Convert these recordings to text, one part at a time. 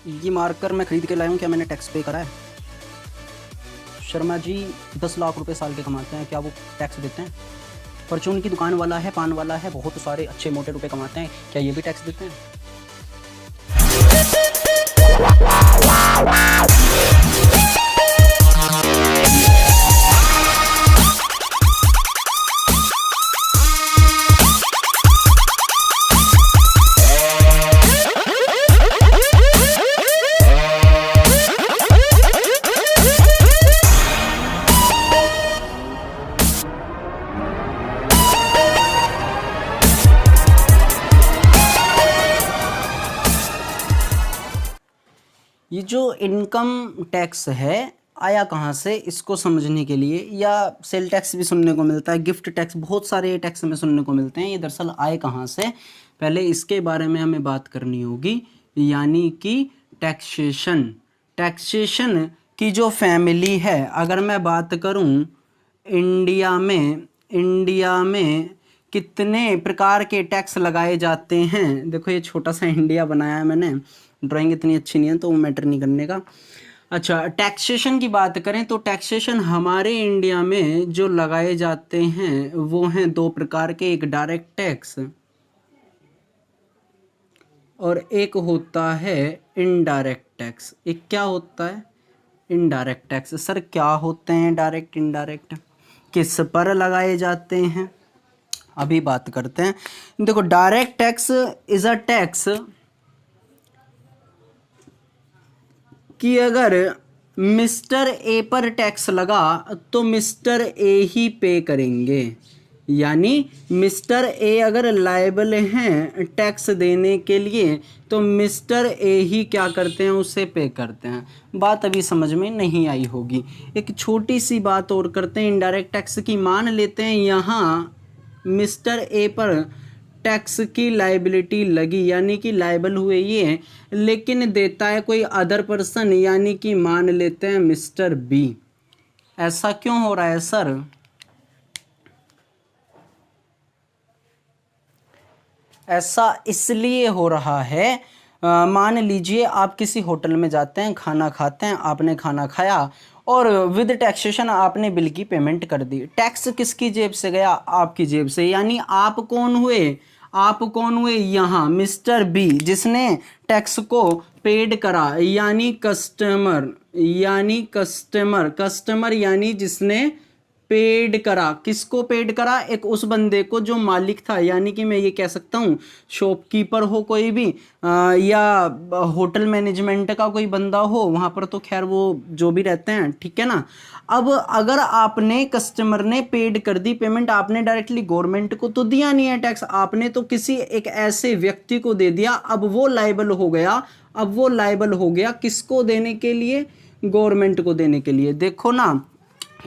ये मार्कर मैं खरीद के लाया हूँ, क्या मैंने टैक्स पे करा है? शर्मा जी 10 लाख रुपए साल के कमाते हैं, क्या वो टैक्स देते हैं? परचून की दुकान वाला है, पान वाला है, बहुत सारे अच्छे मोटे रुपए कमाते हैं, क्या ये भी टैक्स देते हैं? ये जो इनकम टैक्स है आया कहाँ से, इसको समझने के लिए, या सेल टैक्स भी सुनने को मिलता है, गिफ्ट टैक्स, बहुत सारे टैक्स हमें सुनने को मिलते हैं, ये दरअसल आए कहाँ से, पहले इसके बारे में हमें बात करनी होगी। यानी कि टैक्सेशन, टैक्सेशन की जो फैमिली है, अगर मैं बात करूँ इंडिया में कितने प्रकार के टैक्स लगाए जाते हैं। देखो ये छोटा सा इंडिया बनाया है मैंने, ड्राइंग इतनी अच्छी नहीं है तो वो मैटर नहीं करने का। अच्छा, टैक्सेशन की बात करें तो टैक्सेशन हमारे इंडिया में जो लगाए जाते हैं वो हैं 2 प्रकार के, एक डायरेक्ट टैक्स और एक होता है इनडायरेक्ट टैक्स। एक क्या होता है? Indirect tax. सर क्या होते हैं डायरेक्ट इनडायरेक्ट, किस पर लगाए जाते हैं? अभी बात करते हैं। देखो, direct tax is a tax कि अगर मिस्टर ए पर टैक्स लगा तो मिस्टर ए ही पे करेंगे। यानी मिस्टर ए अगर लायबल हैं टैक्स देने के लिए तो मिस्टर ए ही क्या करते हैं, उसे पे करते हैं। बात अभी समझ में नहीं आई होगी। एक छोटी सी बात और करते हैं इनडायरेक्ट टैक्स की। मान लेते हैं यहाँ मिस्टर ए पर टैक्स की लाइबिलिटी लगी, यानी कि लाइबल हुए ये, लेकिन देता है कोई अदर पर्सन, यानी कि मान लेते हैं मिस्टर बी। ऐसा क्यों हो रहा है सर? ऐसा इसलिए हो रहा है, मान लीजिए आप किसी होटल में जाते हैं, खाना खाते हैं, आपने खाना खाया और विद टैक्सेशन आपने बिल की पेमेंट कर दी। टैक्स किसकी जेब से गया? आपकी जेब से। यानी आप कौन हुए? आप कौन हुए यहाँ? मिस्टर बी, जिसने टैक्स को पेड करा, यानी कस्टमर, यानी कस्टमर, कस्टमर यानी जिसने पेड करा। किसको पेड करा? एक उस बंदे को जो मालिक था, यानी कि मैं ये कह सकता हूँ शॉपकीपर हो कोई भी, या होटल मैनेजमेंट का कोई बंदा हो, वहाँ पर तो खैर वो जो भी रहते हैं, ठीक है ना। अब अगर आपने, कस्टमर ने पेड कर दी पेमेंट, आपने डायरेक्टली गवर्नमेंट को तो दिया नहीं है टैक्स, आपने तो किसी एक ऐसे व्यक्ति को दे दिया। अब वो लायबल हो गया, अब वो लायबल हो गया किसको देने के लिए? गवर्नमेंट को देने के लिए। देखो ना,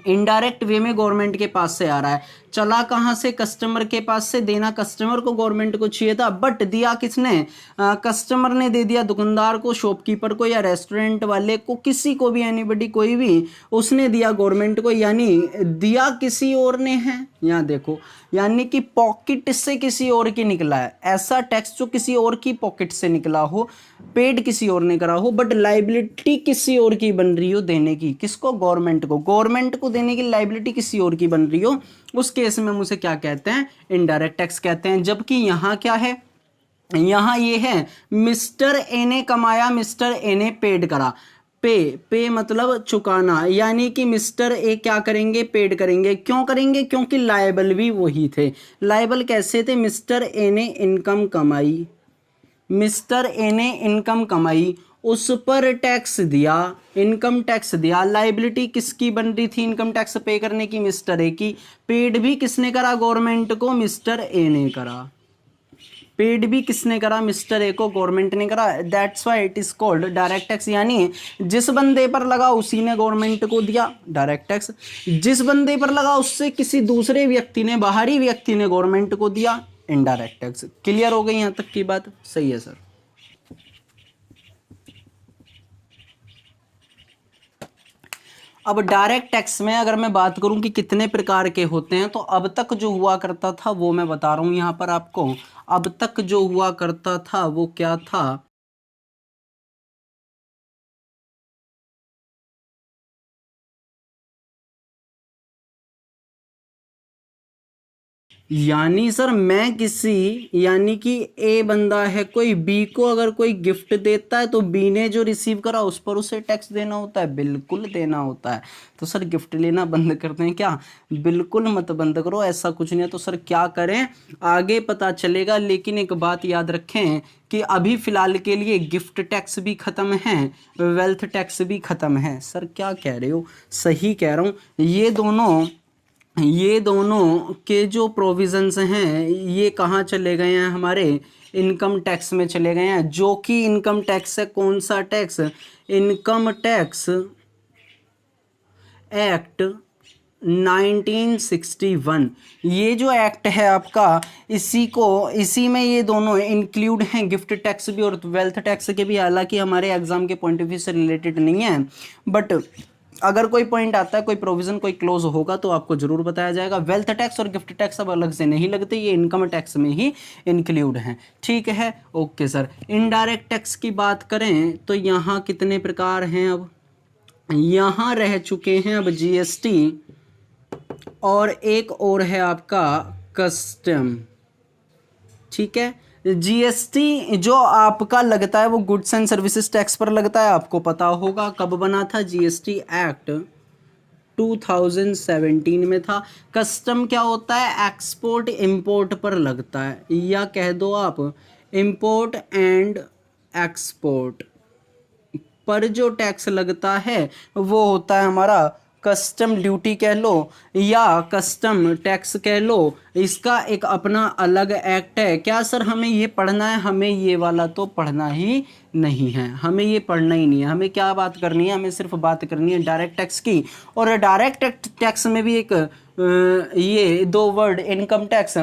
इनडायरेक्ट वे में गवर्नमेंट के पास से आ रहा है, चला कहां से? कस्टमर के पास से। देना कस्टमर को गवर्नमेंट को चाहिए था, बट दिया किसने? कस्टमर ने दे दिया दुकानदार को, शॉपकीपर को, या रेस्टोरेंट वाले को, किसी को भी, एनीबडी, कोई भी, उसने दिया गवर्नमेंट को। यानी दिया किसी और ने है। यहाँ देखो, यानी कि पॉकेट से किसी और की निकला है। ऐसा टैक्स जो किसी और की पॉकेट से निकला हो, पेड किसी और ने करा हो, बट लाइबिलिटी किसी और की बन रही हो देने की। किसको? गवर्नमेंट को। गवर्नमेंट को देने की लाइबिलिटी किसी और की बन रही हो, उस केस में हम उसे क्या कहते हैं? इनडायरेक्ट टैक्स कहते हैं। जबकि यहाँ क्या है? यहाँ ये है मिस्टर ए ने कमाया, मिस्टर ए ने पेड करा। पे, पे मतलब चुकाना, यानी कि मिस्टर ए क्या करेंगे? पेड करेंगे। क्यों करेंगे? क्योंकि लायबल भी वही थे। लायबल कैसे थे? मिस्टर ए ने इनकम कमाई, मिस्टर ए ने इनकम कमाई, उस पर टैक्स दिया, इनकम टैक्स दिया। लाइबिलिटी किसकी बन रही थी इनकम टैक्स पे करने की? मिस्टर ए की। पेड भी किसने करा? गवर्नमेंट को। मिस्टर ए ने करा। पेड भी किसने करा? मिस्टर ए को, गवर्नमेंट ने करा। That's why it is called direct tax. यानी जिस बंदे पर लगा उसी ने गवर्नमेंट को दिया डायरेक्ट टैक्स, जिस बंदे पर लगा उससे किसी दूसरे व्यक्ति ने, बाहरी व्यक्ति ने गवर्नमेंट को दिया इनडायरेक्ट टैक्स। क्लियर हो गई यहां तक की बात? सही है सर। अब डायरेक्ट टैक्स में अगर मैं बात करूं कि कितने प्रकार के होते हैं, तो अब तक जो हुआ करता था वो मैं बता रहा हूं यहां पर आपको। अब तक जो हुआ करता था वो क्या था? यानी सर मैं किसी, यानी कि ए बंदा है कोई, बी को अगर कोई गिफ्ट देता है तो बी ने जो रिसीव करा उस पर उसे टैक्स देना होता है, बिल्कुल देना होता है। तो सर गिफ्ट लेना बंद करते हैं क्या? बिल्कुल मत बंद करो, ऐसा कुछ नहीं है। तो सर क्या करें आगे पता चलेगा, लेकिन एक बात याद रखें कि अभी फिलहाल के लिए गिफ्ट टैक्स भी खत्म है, वेल्थ टैक्स भी खत्म है। सर क्या कह रहे हो? सही कह रहा हूँ। ये दोनों के जो प्रोविजंस हैं ये कहाँ चले गए हैं? हमारे इनकम टैक्स में चले गए हैं, जो कि इनकम टैक्स है। कौन सा टैक्स? Income tax act 1961। ये जो एक्ट है आपका, इसी में ये दोनों इंक्लूड हैं, गिफ्ट टैक्स भी और वेल्थ टैक्स के भी। हालांकि हमारे एग्जाम के पॉइंट ऑफ व्यू से रिलेटेड नहीं है, बट अगर कोई पॉइंट आता है, कोई प्रोविजन, कोई क्लोज होगा तो आपको जरूर बताया जाएगा। वेल्थ टैक्स और गिफ्ट टैक्स अब अलग से नहीं लगते, ये इनकम टैक्स में ही इंक्लूड हैं। ठीक है, ओके सर। इनडायरेक्ट टैक्स की बात करें तो यहाँ कितने प्रकार हैं? अब यहाँ रह चुके हैं अब जीएसटी, और एक और है आपका कस्टम। ठीक है, जीएसटी जो आपका लगता है वो गुड्स एंड सर्विसेज टैक्स पर लगता है, आपको पता होगा कब बना था? जीएसटी एक्ट 2017 में था। कस्टम क्या होता है? एक्सपोर्ट इंपोर्ट पर लगता है, या कह दो आप इंपोर्ट एंड एक्सपोर्ट पर जो टैक्स लगता है वो होता है हमारा कस्टम ड्यूटी कह लो या कस्टम टैक्स कह लो। इसका एक अपना अलग एक्ट है। क्या सर हमें ये पढ़ना है? हमें ये वाला तो पढ़ना ही नहीं है, हमें ये पढ़ना ही नहीं है। हमें क्या बात करनी है? हमें सिर्फ बात करनी है डायरेक्ट टैक्स की। और डायरेक्ट टैक्स में भी एक ये दो वर्ड इनकम टैक्स,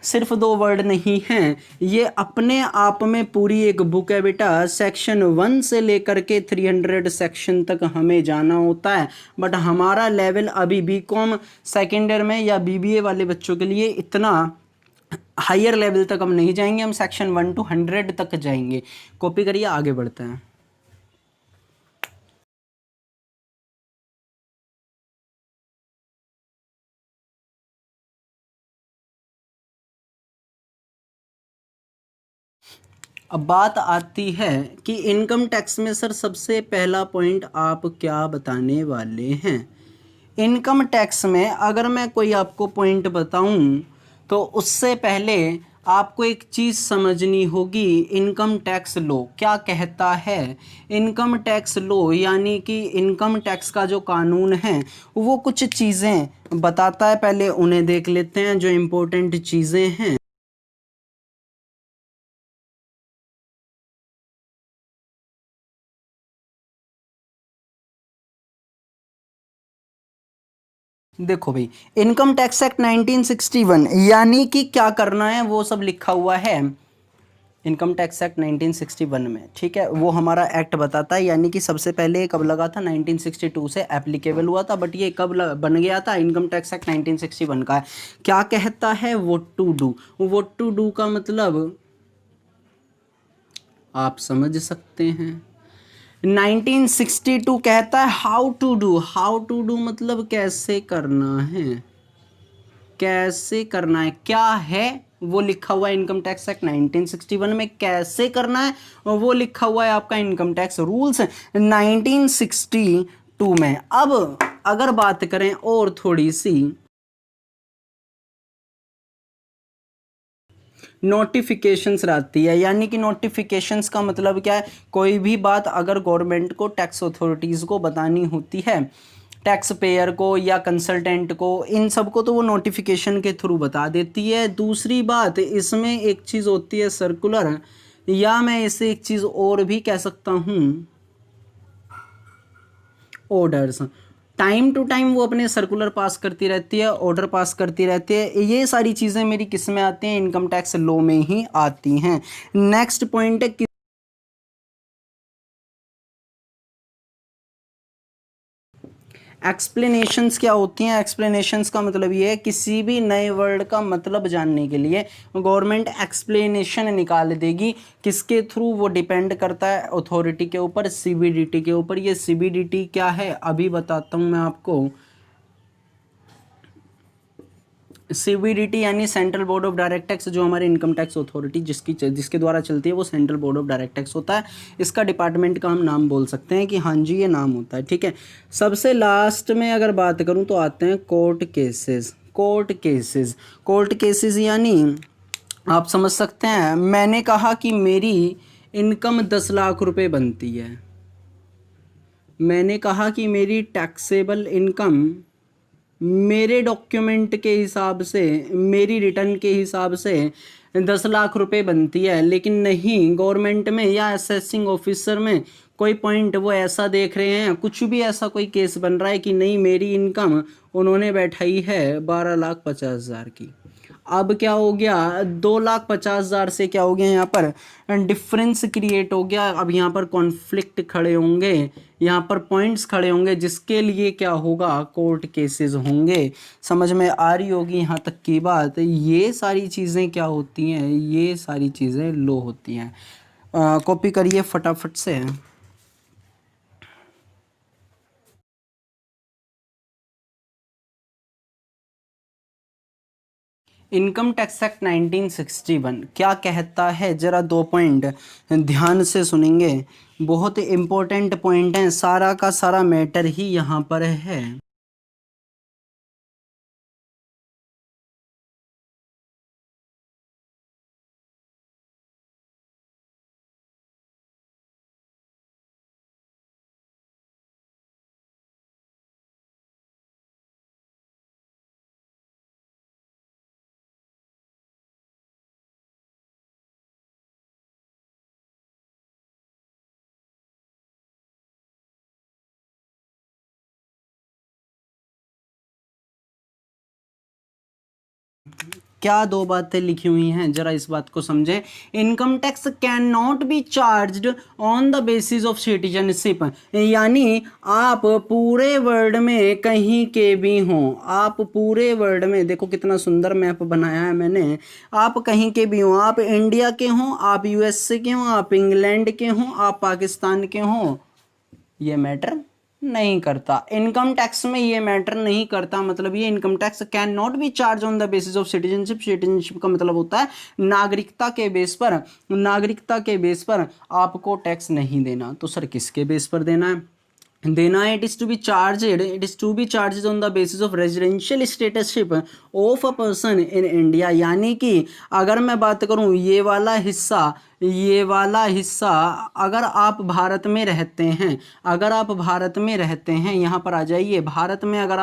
सिर्फ दो वर्ड नहीं हैं, ये अपने आप में पूरी एक बुक है बेटा। सेक्शन 1 से लेकर के 300 सेक्शन तक हमें जाना होता है, बट हमारा लेवल अभी बीकॉम सेकेंड ईयर में या बीबीए वाले बच्चों के लिए इतना हायर लेवल तक हम नहीं जाएंगे, हम सेक्शन 1 to 100 तक जाएंगे। कॉपी करिए, आगे बढ़ते हैं। अब बात आती है कि इनकम टैक्स में सर सबसे पहला पॉइंट आप क्या बताने वाले हैं? इनकम टैक्स में अगर मैं कोई आपको पॉइंट बताऊं तो उससे पहले आपको एक चीज़ समझनी होगी। इनकम टैक्स लॉ क्या कहता है? इनकम टैक्स लॉ यानी कि इनकम टैक्स का जो कानून है वो कुछ चीज़ें बताता है, पहले उन्हें देख लेते हैं जो इम्पोर्टेंट चीज़ें हैं। देखो भाई, इनकम टैक्स एक्ट 1961 यानी कि क्या करना है वो सब लिखा हुआ है इनकम टैक्स एक्ट 1961 में। ठीक है, वो हमारा एक्ट बताता है, यानी कि सबसे पहले कब लगा था? 1962 से एप्लीकेबल हुआ था, बट ये कब बन गया था? इनकम टैक्स एक्ट 1961 का है। क्या कहता है? What to do. What to do का मतलब आप समझ सकते हैं। 1962 कहता है how to do. How to do मतलब कैसे करना है, कैसे करना है, क्या है वो लिखा हुआ है इनकम टैक्स एक्ट 1961 में। कैसे करना है वो लिखा हुआ है आपका इनकम टैक्स रूल्स 1962 में। अब अगर बात करें और थोड़ी सी, नोटिफिकेशंस रहती है, यानी कि नोटिफिकेशंस का मतलब क्या है? कोई भी बात अगर गवर्नमेंट को, टैक्स अथॉरिटीज़ को बतानी होती है, टैक्स पेयर को या कंसल्टेंट को, इन सबको तो वो नोटिफिकेशन के थ्रू बता देती है। दूसरी बात, इसमें एक चीज़ होती है सर्कुलर, या मैं इसे एक चीज़ और भी कह सकता हूँ, ऑर्डर्स। टाइम टू टाइम वो अपने सर्कुलर पास करती रहती है, ऑर्डर पास करती रहती है। ये सारी चीज़ें मेरी किस में आती हैं? इनकम टैक्स लॉ में ही आती हैं। नेक्स्ट पॉइंट है एक्सप्लेनेशंस। क्या होती हैं एक्सप्लेनेशंस? का मतलब ये है किसी भी नए वर्ड का मतलब जानने के लिए गवर्नमेंट एक्सप्लेनेशन निकाल देगी। किसके थ्रू? वो डिपेंड करता है अथॉरिटी के ऊपर, सीबीडीटी के ऊपर। ये सीबीडीटी क्या है अभी बताता हूँ मैं आपको। CBDT यानी central board of direct tax, जो हमारे इनकम टैक्स अथॉरिटी जिसके द्वारा चलती है वो central board of direct tax होता है। इसका डिपार्टमेंट का हम नाम बोल सकते हैं कि हाँ जी ये नाम होता है, ठीक है। सबसे लास्ट में अगर बात करूँ तो आते हैं कोर्ट केसेस। कोर्ट केसेस यानी आप समझ सकते हैं, मैंने कहा कि मेरी इनकम 10 लाख रुपए बनती है, मैंने कहा कि मेरी टैक्सेबल इनकम मेरे डॉक्यूमेंट के हिसाब से, मेरी रिटर्न के हिसाब से 10 लाख रुपए बनती है, लेकिन नहीं, गवर्नमेंट में या असेसिंग ऑफिसर में कोई पॉइंट वो ऐसा देख रहे हैं, कुछ भी ऐसा कोई केस बन रहा है कि नहीं मेरी इनकम उन्होंने बैठाई है 12,50,000 की। अब क्या हो गया, 2,50,000 से क्या हो गया, यहाँ पर डिफरेंस क्रिएट हो गया। अब यहाँ पर कॉन्फ्लिक्ट खड़े होंगे, यहाँ पर पॉइंट्स खड़े होंगे, जिसके लिए क्या होगा, कोर्ट केसेस होंगे। समझ में आ रही होगी यहाँ तक की बात। ये सारी चीज़ें क्या होती हैं, ये सारी चीज़ें लो होती हैं। कॉपी करिए फटाफट से। इनकम टैक्स एक्ट 1961 क्या कहता है, जरा 2 पॉइंट ध्यान से सुनेंगे, बहुत इंपॉर्टेंट पॉइंट हैं, सारा का सारा मैटर ही यहाँ पर है। क्या 2 बातें लिखी हुई हैं, जरा इस बात को समझें। Income tax can not be charged on the basis of citizenship, यानी आप पूरे वर्ल्ड में कहीं के भी हों, आप पूरे वर्ल्ड में, देखो कितना सुंदर मैप बनाया है मैंने, आप कहीं के भी हों, आप इंडिया के हों, आप यूएसए के हों, आप इंग्लैंड के हों, आप पाकिस्तान के हों, ये मैटर नहीं करता। इनकम टैक्स में ये मैटर नहीं करता, मतलब ये income tax can not be charge on the basis of citizenship. Citizenship का मतलब होता है नागरिकता के बेस पर, नागरिकता के बेस पर आपको टैक्स नहीं देना। तो सर किसके बेस पर देना है, it is to be charged on the basis of residential statusship of a person in India. यानी कि अगर मैं बात करूं ये वाला हिस्सा, अगर आप भारत में रहते हैं, यहाँ पर आ जाइए, भारत में अगर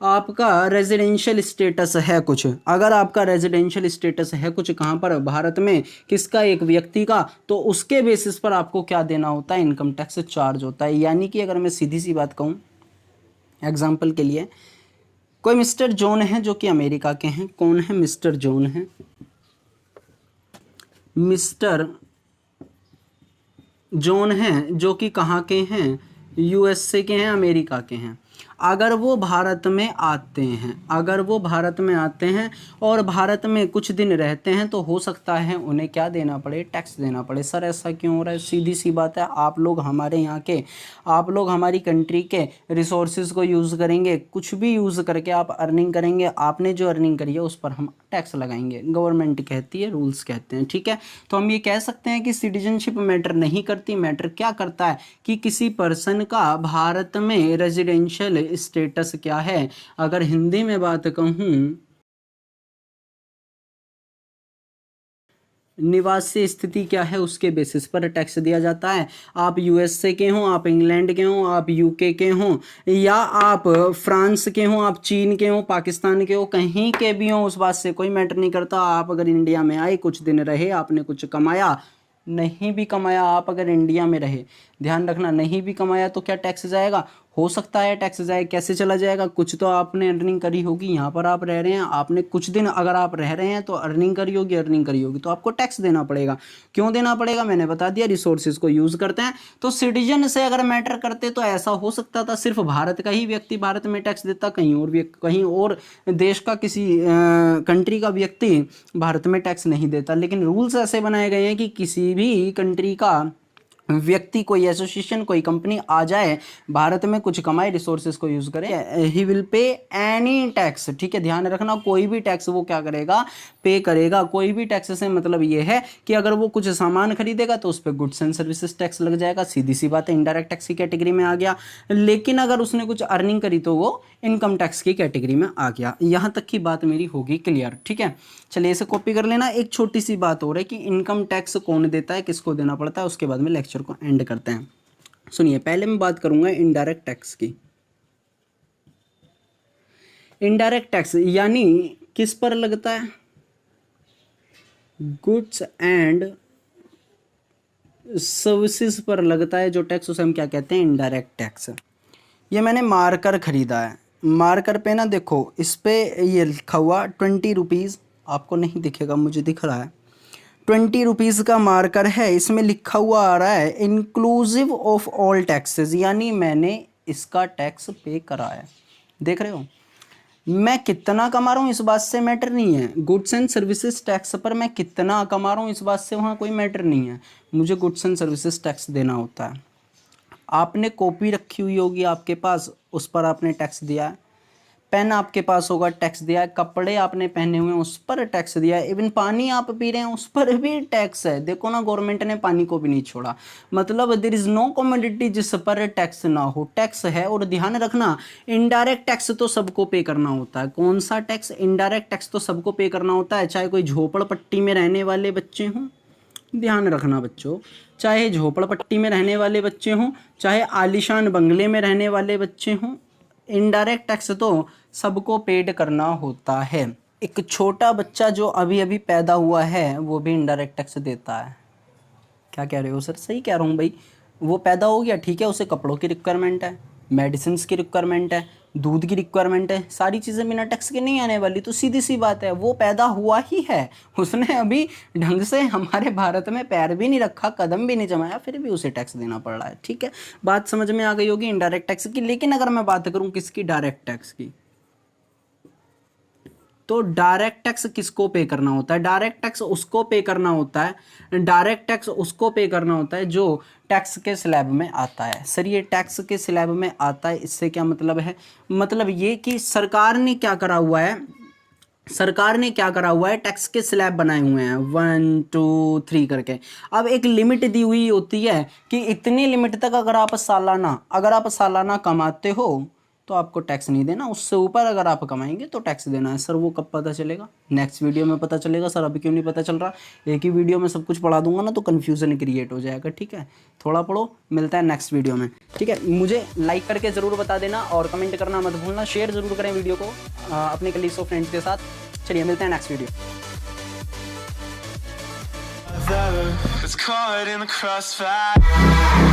आपका रेजिडेंशियल स्टेटस है कुछ, अगर आपका रेजिडेंशियल स्टेटस है कुछ कहाँ पर, भारत में, किसका, एक व्यक्ति का, तो उसके बेसिस पर आपको क्या देना होता है, इनकम टैक्स चार्ज होता है। यानी कि अगर मैं सीधी सी बात कहूँ, एग्जाम्पल के लिए, कोई मिस्टर जॉन है जो कि अमेरिका के हैं। कौन है, मिस्टर जॉन है, मिस्टर जॉन हैं जो कि कहाँ के हैं, यूएसए के हैं, अमेरिका के हैं। अगर वो भारत में आते हैं, और भारत में कुछ दिन रहते हैं, तो हो सकता है उन्हें क्या देना पड़े, टैक्स देना पड़े। सर ऐसा क्यों हो रहा है, सीधी सी बात है, आप लोग हमारी कंट्री के रिसोर्सेज को यूज़ करेंगे, कुछ भी यूज़ करके आप अर्निंग करेंगे, आपने जो अर्निंग करी है उस पर हम टैक्स लगाएंगे, गवर्नमेंट कहती है, रूल्स कहते हैं, ठीक है। तो हम ये कह सकते हैं कि सिटीजनशिप मैटर नहीं करती, मैटर क्या करता है कि किसी पर्सन का भारत में रेजिडेंशियल स्टेटस क्या है। अगर हिंदी में बात कहूँ, निवासी स्थिति क्या है, उसके बेसिस पर टैक्स दिया जाता है। आप यूएसए के हों, आप इंग्लैंड के हों, आप यूके के हों, या आप फ्रांस के हों, आप चीन के हों, पाकिस्तान के हो, कहीं के भी हों, उस बात से कोई मैटर नहीं करता। आप अगर इंडिया में आए, कुछ दिन रहे, आपने कुछ कमाया, नहीं भी कमाया, आप अगर इंडिया में रहे, ध्यान रखना, नहीं भी कमाया तो क्या टैक्स जाएगा, हो सकता है टैक्स जाए। कैसे चला जाएगा, कुछ तो आपने अर्निंग करी होगी, यहाँ पर आप रह रहे हैं, आपने कुछ दिन अगर आप रह रहे हैं तो अर्निंग करी होगी तो आपको टैक्स देना पड़ेगा। क्यों देना पड़ेगा, मैंने बता दिया, रिसोर्सेज को यूज़ करते हैं। तो सिटीजन से अगर मैटर करते तो ऐसा हो सकता था सिर्फ भारत का ही व्यक्ति भारत में टैक्स देता, कहीं और देश का, किसी कंट्री का व्यक्ति भारत में टैक्स नहीं देता। लेकिन रूल्स ऐसे बनाए गए हैं कि किसी भी कंट्री का व्यक्ति, कोई एसोसिएशन, कोई कंपनी आ जाए भारत में, कुछ कमाए, रिसोर्सेज को यूज करे, he will pay any tax. ठीक है, ध्यान रखना, कोई भी टैक्स वो क्या करेगा, पे करेगा। कोई भी टैक्स से मतलब ये है कि अगर वो कुछ सामान खरीदेगा तो उस पर गुड्स एंड सर्विसेज टैक्स लग जाएगा, सीधी सी बात है, इनडायरेक्ट टैक्स की कैटेगरी में आ गया। लेकिन अगर उसने कुछ अर्निंग करी तो वो इनकम टैक्स की कैटेगरी में आ गया। यहाँ तक की बात मेरी होगी क्लियर। ठीक है, चलिए इसे कॉपी कर लेना। एक छोटी सी बात हो रही है कि इनकम टैक्स कौन देता है, किसको देना पड़ता है, उसके बाद में लेक्चर को एंड करते हैं। सुनिए, पहले मैं बात करूंगा इनडायरेक्ट टैक्स की। इनडायरेक्ट टैक्स यानी किस पर लगता है, गुड्स एंड सर्विसेज पर लगता है जो टैक्स, उसे हम क्या कहते हैं, इनडायरेक्ट टैक्स। ये मैंने मार्कर खरीदा है, मार्कर पे ना देखो, इस पे ये लिखा हुआ 20 रुपीज़, आपको नहीं दिखेगा, मुझे दिख रहा है, 20 रुपीज़ का मार्कर है। इसमें लिखा हुआ आ रहा है इंक्लूसिव ऑफ ऑल टैक्सेस, यानी मैंने इसका टैक्स पे करा है। देख रहे हो, मैं कितना कमा रहा हूँ इस बात से मैटर नहीं है। गुड्स एंड सर्विसेज टैक्स पर मैं कितना कमा रहा हूँ इस बात से वहाँ कोई मैटर नहीं है, मुझे गुड्स एंड सर्विसेज टैक्स देना होता है। आपने कॉपी रखी हुई होगी आपके पास, उस पर आपने टैक्स दिया है। पेन आपके पास होगा, टैक्स दिया है। कपड़े आपने पहने हुए हैं, उस पर टैक्स दिया है। इवन पानी आप पी रहे हैं, उस पर भी टैक्स है। देखो ना, गवर्नमेंट ने पानी को भी नहीं छोड़ा। मतलब देयर इज नो कमोडिटी जिस पर टैक्स ना हो, टैक्स है। और ध्यान रखना, इनडायरेक्ट टैक्स तो सबको पे करना होता है। कौन सा टैक्स, इनडायरेक्ट टैक्स तो सबको पे करना होता है, चाहे कोई झोपड़पट्टी में रहने वाले बच्चे हों। ध्यान रखना बच्चों, चाहे झोपड़पट्टी में रहने वाले बच्चे हों, चाहे आलीशान बंगले में रहने वाले बच्चे हों, इनडायरेक्ट टैक्स तो सबको पेड करना होता है। एक छोटा बच्चा जो अभी अभी पैदा हुआ है वो भी इनडायरेक्ट टैक्स देता है। क्या कह रहे हो सर? सही कह रहा हूँ भाई। वो पैदा हो गया, ठीक है, उसे कपड़ों की रिक्वायरमेंट है, मेडिसिन की रिक्वायरमेंट है, दूध की रिक्वायरमेंट है, सारी चीज़ें बिना टैक्स के नहीं आने वाली। तो सीधी सी बात है, वो पैदा हुआ ही है, उसने अभी ढंग से हमारे भारत में पैर भी नहीं रखा, कदम भी नहीं जमाया, फिर भी उसे टैक्स देना पड़ रहा है। ठीक है, बात समझ में आ गई होगी इनडायरेक्ट टैक्स की। लेकिन अगर मैं बात करूँ किसकी, डायरेक्ट टैक्स की, तो डायरेक्ट टैक्स किसको पे करना होता है? डायरेक्ट टैक्स उसको पे करना होता है, डायरेक्ट टैक्स उसको पे करना होता है जो टैक्स के स्लैब में आता है। सर ये टैक्स के स्लैब में आता है, इससे क्या मतलब है? मतलब ये कि सरकार ने क्या करा हुआ है, सरकार ने क्या करा हुआ है, टैक्स के स्लैब बनाए हुए हैं 1 2 3 करके। अब एक लिमिट दी हुई होती है कि इतनी लिमिट तक अगर आप सालाना कमाते हो तो आपको टैक्स नहीं देना, उससे ऊपर अगर आप कमाएंगे तो टैक्स देना है। सर वो कब पता चलेगा? नेक्स्ट वीडियो में पता चलेगा। सर अभी क्यों नहीं पता चल रहा? एक ही वीडियो में सब कुछ पढ़ा दूंगा ना तो कन्फ्यूज़न क्रिएट हो जाएगा। ठीक है, थोड़ा पढ़ो, मिलता है नेक्स्ट वीडियो में। ठीक है, मुझे लाइक करके ज़रूर बता देना और कमेंट करना मत भूलना, शेयर ज़रूर करें वीडियो को अपने कलीग्स और फ्रेंड्स के साथ। चलिए मिलते हैं next video. It's caught in the crossfire.